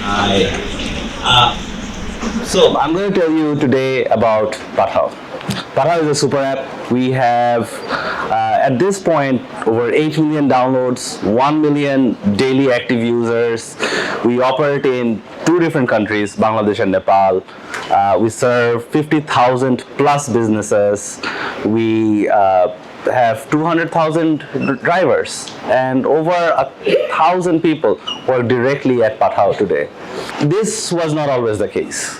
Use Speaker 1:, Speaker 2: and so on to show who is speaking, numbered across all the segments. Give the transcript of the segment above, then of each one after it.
Speaker 1: Hi. So I'm going to tell you today about Pathao. Pathao is a super app. We have, at this point, over 8 million downloads, 1 million daily active users. We operate in 2 different countries, Bangladesh and Nepal. We serve 50,000 plus businesses. We have 200,000 drivers and over 1,000 people work directly at Pathao today. This was not always the case.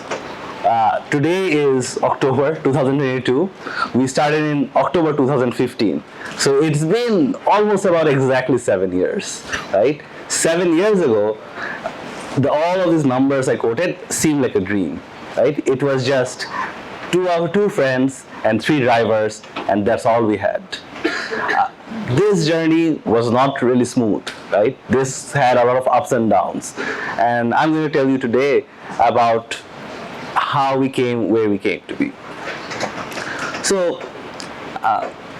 Speaker 1: Today is October 2022. We started in October 2015. So it's been almost about exactly 7 years, right? 7 years ago, all of these numbers I quoted seemed like a dream, right? It was just two friends and 3 drivers, and that's all we had. This journey was not really smooth, right? This had a lot of ups and downs. And I'm going to tell you today about how we came where we came to be. So,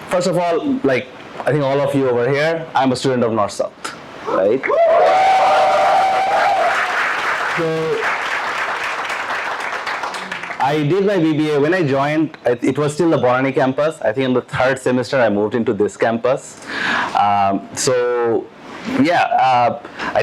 Speaker 1: first of all, like I think all of you over here, I'm a student of North South, right? So, I did my BBA. When I joined, it was still the Borani campus. I think in the 3rd semester, I moved into this campus. I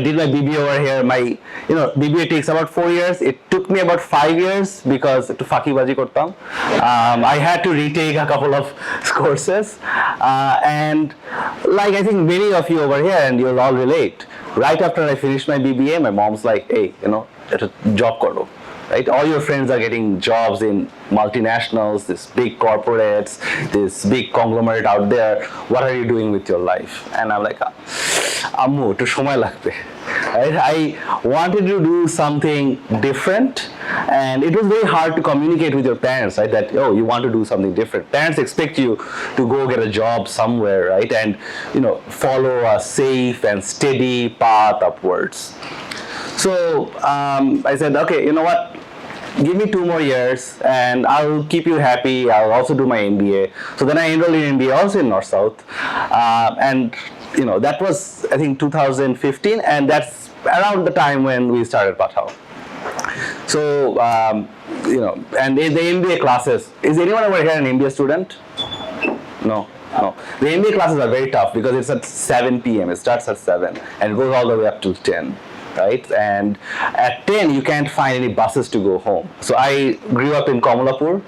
Speaker 1: did my BBA over here. My, BBA takes about 4 years. It took me about 5 years because to fakibaji kortam. I had to retake a couple of courses, and like I think many of you over here, and you'll all relate. Right after I finished my BBA, my mom's like, "Hey, it's a job karo." Right? All your friends are getting jobs in multinationals, these big corporates, this big conglomerate out there. What are you doing with your life? And I'm like, Ammu, to shomoy lagbe. Right? I wanted to do something different, and it was very hard to communicate with your parents, right? That, you want to do something different. Parents expect you to go get a job somewhere, right? And, follow a safe and steady path upwards. So I said, okay, you know what? Give me 2 more years and I'll keep you happy. I'll also do my MBA. So then I enrolled in MBA also in North South. And that was, I think, 2015. And that's around the time when we started Pathao. So, and the MBA classes, is anyone over here an MBA student? No. The MBA classes are very tough because it's at 7 p.m. It starts at 7 and it goes all the way up to 10. Right? And at 10, you can't find any buses to go home. So I grew up in Kamalapur.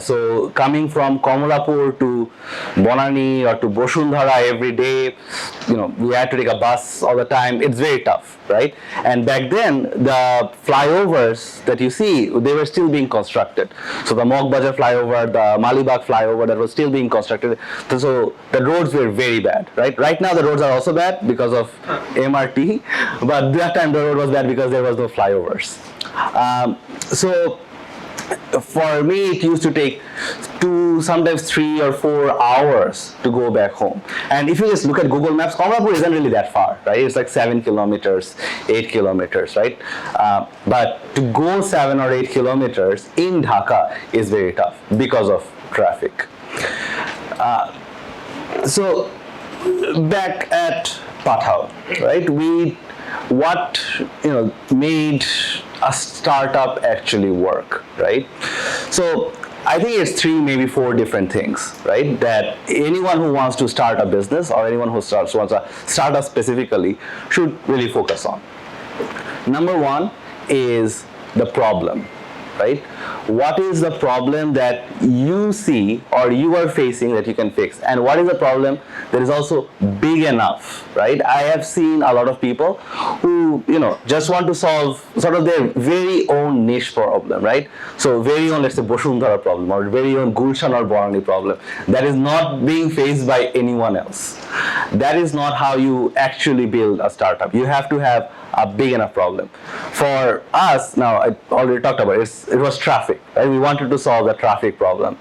Speaker 1: So coming from Kamalapur to Bonani or to Boshundhara every day, we had to take a bus all the time. It's very tough, right? And back then, the flyovers that you see, they were still being constructed. So the Mokbajar flyover, the Malibag flyover, that was still being constructed. So the roads were very bad, right? Right now, the roads are also bad because of MRT. But that time the road was bad because there was no flyovers. So for me, it used to take 2, sometimes 3 or 4 hours to go back home. And if you just look at Google Maps, Kamalapur isn't really that far, right? It's like 7 kilometers, 8 kilometers, right? But to go 7 or 8 kilometers in Dhaka is very tough because of traffic. So back at Pathao, right? What made a startup actually work, right? So I think it's 3, maybe 4 different things, right? That anyone who wants to start a business or anyone who wants a startup specifically should really focus on. Number 1 is the problem, right? What is the problem that you see or you are facing that you can fix? And what is the problem that is also big enough, right? I have seen a lot of people who, just want to solve sort of their very own niche problem, right? So very own, let's say, Boshundhara problem or very own Gulshan or Borani problem that is not being faced by anyone else. That is not how you actually build a startup. You have to have a big enough problem. For us, now I already talked about it, it was traffic, right? We wanted to solve the traffic problem.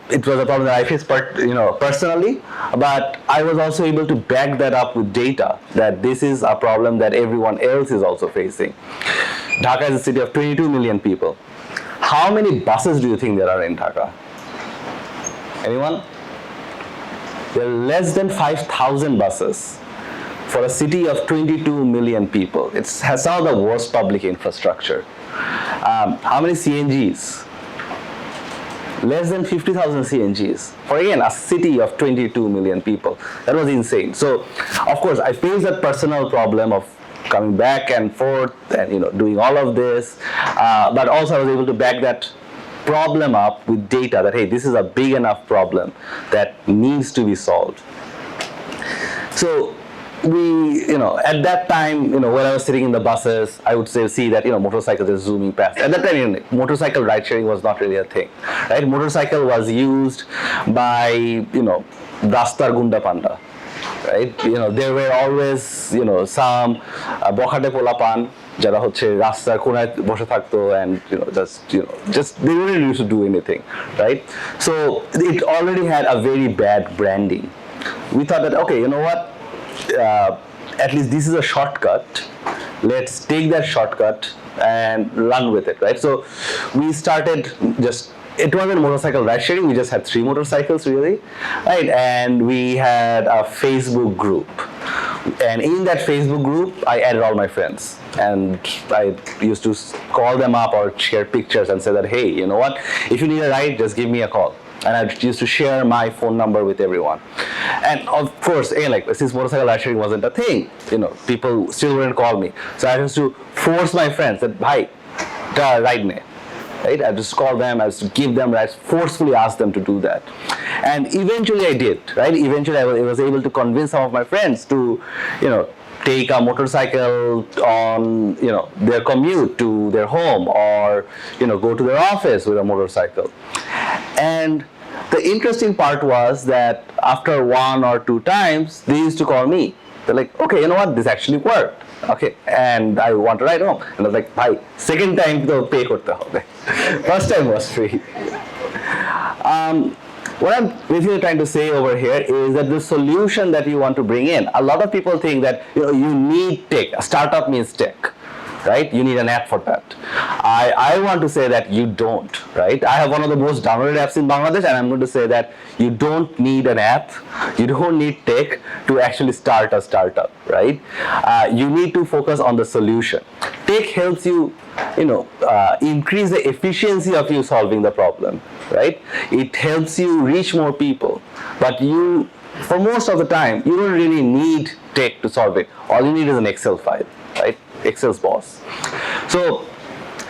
Speaker 1: It was a problem that I faced personally, but I was also able to back that up with data that this is a problem that everyone else is also facing. Dhaka is a city of 22 million people. How many buses do you think there are in Dhaka? Anyone? There are less than 5,000 buses. for a city of 22 million people. It has some of the worst public infrastructure. How many CNGs? Less than 50,000 CNGs for, again, a city of 22 million people. That was insane. So, of course, I faced that personal problem of coming back and forth and, you know, doing all of this, but also I was able to back that problem up with data that, hey, this is a big enough problem that needs to be solved. So we, you know, at that time, you know, when I was sitting in the buses, I would see that, you know, motorcycles are zooming past. At that time, you know, motorcycle ride sharing was not really a thing, right? Motorcycle was used by, you know, Rastar Gunda Panda, right? You know, there were always, you know, some Bokhate Polapan, যারা হচ্ছে রাস্তার কোনায় বসে থাকতো and you know just they didn't used to do anything, right? So it already had a very bad branding. We thought that, okay, you know what, at least this is a shortcut, let's take that shortcut and run with it, right? So we started just, it wasn't motorcycle ride sharing, we just had 3 motorcycles really, right? And we had a Facebook group, and in that Facebook group I added all my friends, and I used to call them up or share pictures and say that, hey, you know what, if you need a ride, just give me a call. And I used to share my phone number with everyone. And of course, like, since motorcycle ride sharing wasn't a thing, you know, people still wouldn't call me. So I used to force my friends that, bhai, ride me. Right? I just call them, I used to give them rides, forcefully ask them to do that. And eventually I did, right? Eventually I was able to convince some of my friends to, you know, take a motorcycle on, you know, their commute to their home, or, you know, go to their office with a motorcycle. And the interesting part was that after 1 or 2 times, they used to call me. They're like, okay, you know what, this actually worked. Okay, and I want to ride home. And I was like, bhai, second time to pay korte hobe. First time was free. What I'm basically trying to say over here is that the solution that you want to bring in, a lot of people think that, you know, you need tech. A startup means tech, right? You need an app for that. I want to say that you don't, right? I have one of the most downloaded apps in Bangladesh, and I'm going to say that you don't need an app. You don't need tech to actually start a startup, right? You need to focus on the solution. Tech helps you, you know, increase the efficiency of you solving the problem, right? It helps you reach more people, but you, for most of the time, you don't really need tech to solve it. All you need is an Excel file, right? Excel's boss. So,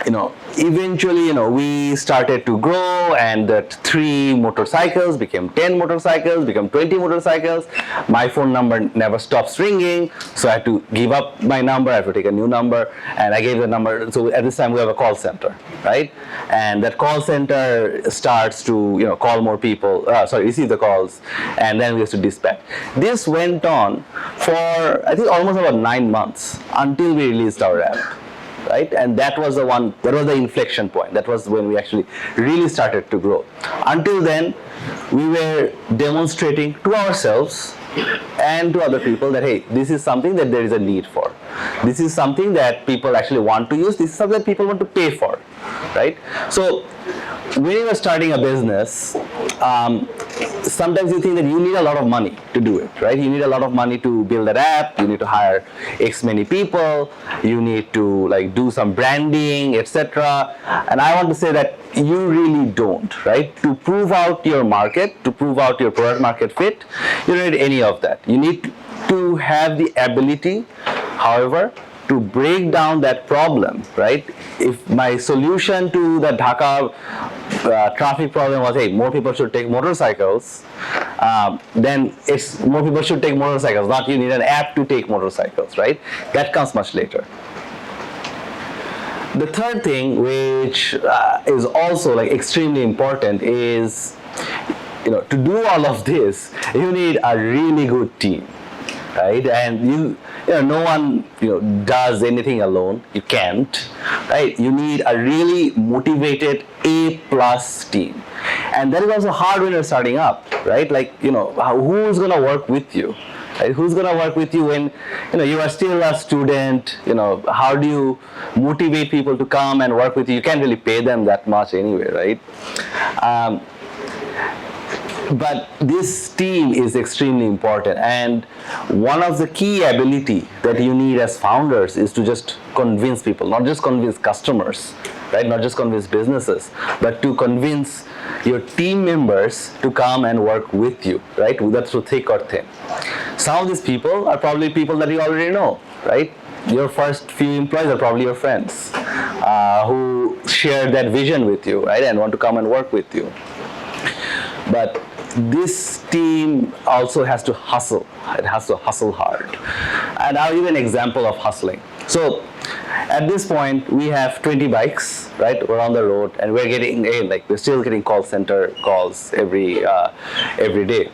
Speaker 1: you know, eventually, you know, we started to grow, and that 3 motorcycles became 10 motorcycles, became 20 motorcycles. My phone number never stops ringing, so I had to give up my number, I have to take a new number, and I gave the number. So at this time we have a call center, right? And that call center starts to, you know, call more people, receive the calls, and then we have to dispatch. This went on for, I think, almost about 9 months until we released our app. Right? And that was the inflection point. That was when we actually really started to grow. Until then, we were demonstrating to ourselves and to other people that, hey, this is something that there is a need for. This is something that people actually want to use. This is something that people want to pay for, right? So when you are starting a business, sometimes you think that you need a lot of money to do it, right? You need a lot of money to build that app. You need to hire X many people. You need to, like, do some branding, etc. And I want to say that you really don't, right? To prove out your market, to prove out your product market fit, you don't need any of that. You need to have the ability, however, to break down that problem, right? If my solution to the Dhaka traffic problem was, hey, more people should take motorcycles, then it's more people should take motorcycles, not you need an app to take motorcycles, right? That comes much later. The third thing, which is also, like, extremely important, is, you know, to do all of this, you need a really good team, right? And you know, no one, you know, does anything alone. You can't, right? You need a really motivated A+ team, and that is also hard when you're starting up, right? Like, you know, who's gonna work with you? Right? Who's gonna work with you when, you know, you are still a student? You know, how do you motivate people to come and work with you? You can't really pay them that much anyway, right? But this team is extremely important, and one of the key ability that you need as founders is to just convince people, not just convince customers, right? Not just convince businesses, but to convince your team members to come and work with you, right? Whether through thick or thin. Some of these people are probably people that you already know, right? Your first few employees are probably your friends who share that vision with you, right? And want to come and work with you. But this team also has to hustle. It has to hustle hard. And I'll give an example of hustling. So at this point, we have 20 bikes, right? We're on the road, and we're still getting call center calls every day.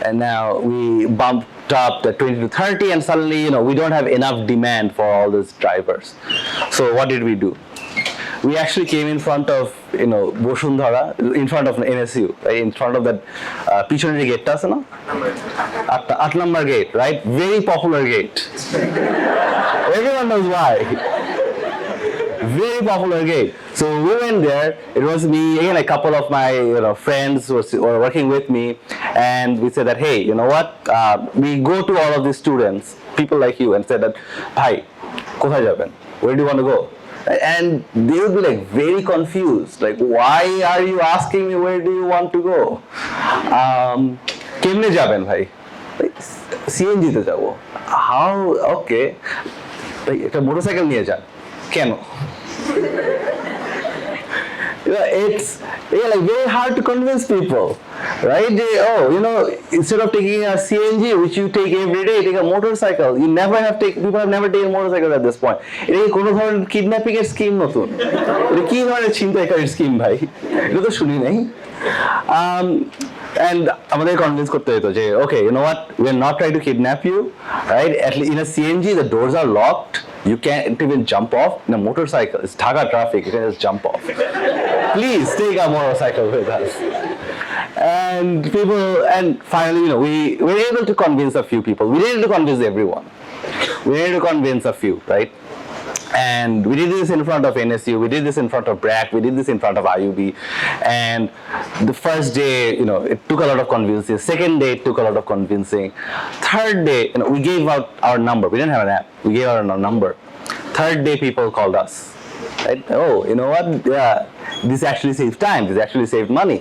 Speaker 1: And now we bumped up the 20 to 30, and suddenly, we don't have enough demand for all these drivers. So what did we do? We actually came in front of, Boshundhara, in front of NSU, right? In front of that pichoneri gate, ta ache na? 8 number gate, right? Very popular gate. Everyone knows why. Very popular gate. So we went there. It was me, again, a couple of my friends who were working with me, and we said that, hey, you know what? We go to all of these students, people like you, and said that, bhai, kothay jaben? Where do you want to go? And they would be like very confused, like, why are you asking me where do you want to go? Kemne jaben bhai? CNG te jabo. How? Okay. Ekta motorcycle niye jan. Keno? It's like very hard to convince people, right? Instead of taking a CNG, which you take every day, take a motorcycle. People have never taken motorcycles at this point. It is কোনো ধরনের kidnapping এর scheme নতুন। এটা কি ধরনের ছিনতাইকারীর scheme ভাই? এটা তো শুনি নাই। And আমাদের convince করতে হতো যে, okay, you know what? We're not trying to kidnap you, right? At least in a CNG, the doors are locked. You can't even jump off. In a motorcycle, it's Dhaka traffic. You can just jump off. Please take a motorcycle with us. And finally, we were able to convince a few people. We didn't convince everyone. We needed to convince a few, right? And we did this in front of NSU, we did this in front of BRAC, we did this in front of IUB. And the first day, it took a lot of convincing. Second day, it took a lot of convincing. Third day, we gave out our number. We didn't have an app. We gave out our number. Third day, people called us. Right? Oh, you know what? Yeah, this actually saves time. This actually saved money.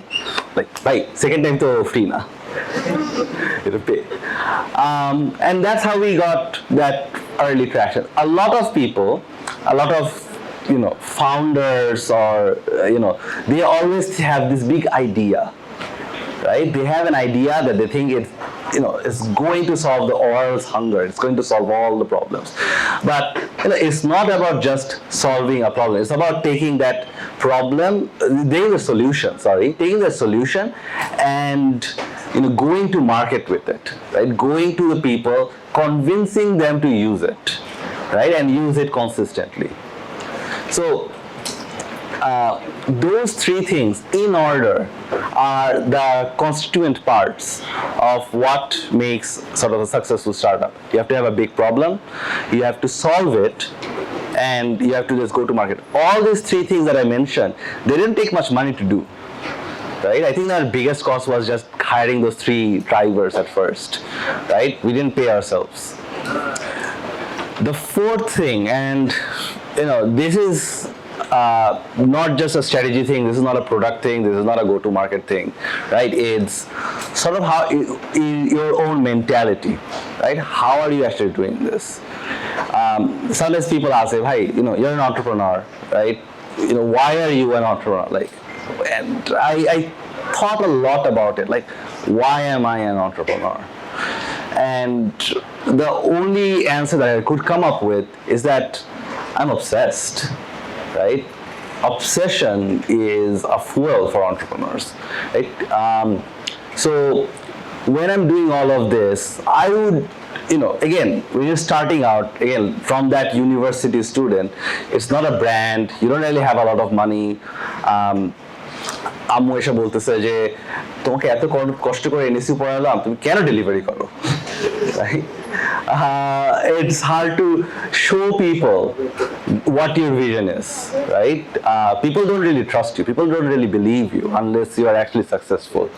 Speaker 1: Like, right, second time to free na. It'll pay. And that's how we got that early traction. A lot of people, a lot of founders, or they always have this big idea, right? They have an idea that they think it's going to solve the world's hunger. It's going to solve all the problems. But it's not about just solving a problem. It's about taking that problem, taking the solution, and going to market with it, right? Going to the people, convincing them to use it, right? And use it consistently. So those three things in order are the constituent parts of what makes sort of a successful startup. You have to have a big problem, you have to solve it, and you have to just go to market. All these three things that I mentioned, they didn't take much money to do. Right? I think our biggest cost was just hiring those 3 drivers at first, right? We didn't pay ourselves. The fourth thing, and this is not just a strategy thing, this is not a product thing, this is not a go-to-market thing, right? It's sort of how your own mentality, right? How are you actually doing this? Sometimes people ask, hey, you're an entrepreneur, right? Why are you an entrepreneur? And I thought a lot about it, like, why am I an entrepreneur? And the only answer that I could come up with is that I'm obsessed, right? Obsession is a fuel for entrepreneurs, right? So when I'm doing all of this, I would, again, when you're starting out, again, from that university student, it's not a brand, you don't really have a lot of money. আম্মু এসে বলতেছে যে তোমাকে এত কষ্ট করে NSU পড়ালাম, তুমি কেন ডেলিভারি করো? it's hard to show people what your vision is, right? People don't really trust you. People don't really believe you unless you are actually successful.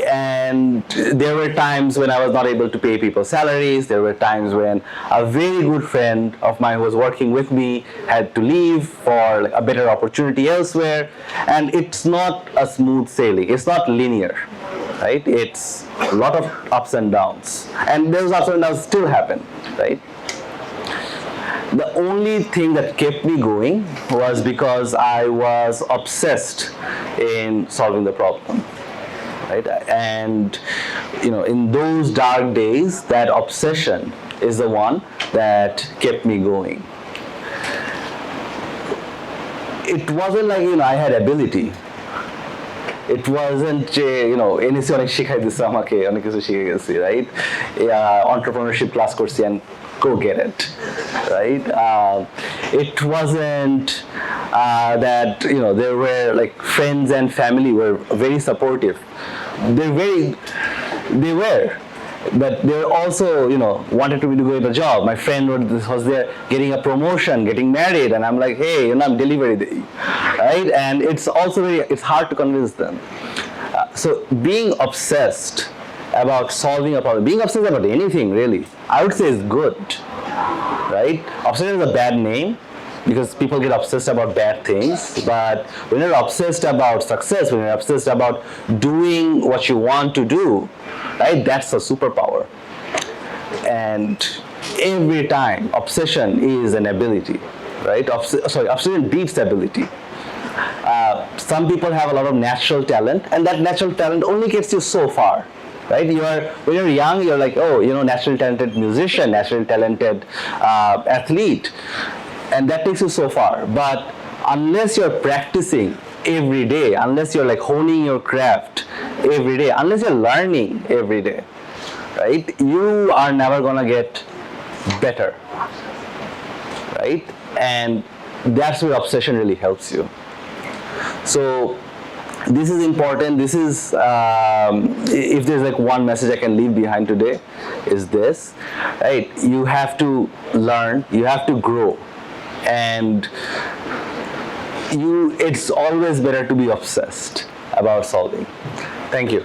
Speaker 1: And there were times when I was not able to pay people salaries. There were times when a very good friend of mine who was working with me had to leave for like a better opportunity elsewhere. And it's not a smooth sailing. It's not linear, right? It's a lot of ups and downs. And those ups and downs still happen, right? The only thing that kept me going was because I was obsessed in solving the problem. Right? And in those dark days, that obsession is the one that kept me going. It wasn't like I had ability. It wasn't NSC অনেক শিখাই দিছে আমাকে অনেক কিছু শিখে গেছি, right? Entrepreneurship class করছি and go get it, right? It wasn't that there were like friends and family were very supportive. They were, but they were also wanted me to go get a job. My friend was there getting a promotion, getting married, and I'm like, hey, I'm delivery day, right? And it's also it's hard to convince them. So being obsessed about solving a problem, being obsessed about anything really, I would say is good, right? Obsession is a bad name because people get obsessed about bad things, but when you're obsessed about success, when you're obsessed about doing what you want to do, right, that's a superpower. And every time, obsession is an ability, right? Obsession beats ability. Some people have a lot of natural talent, and that natural talent only gets you so far, right? When you're young, you're like, oh, naturally talented musician, naturally talented athlete, and that takes you so far. But unless you're practicing every day, unless you're like honing your craft every day, unless you're learning every day, right, you are never gonna get better, right? And that's where obsession really helps you. So this is important. This is if there's like one message I can leave behind today, is this, right? You have to learn, you have to grow, and it's always better to be obsessed about solving. Thank you.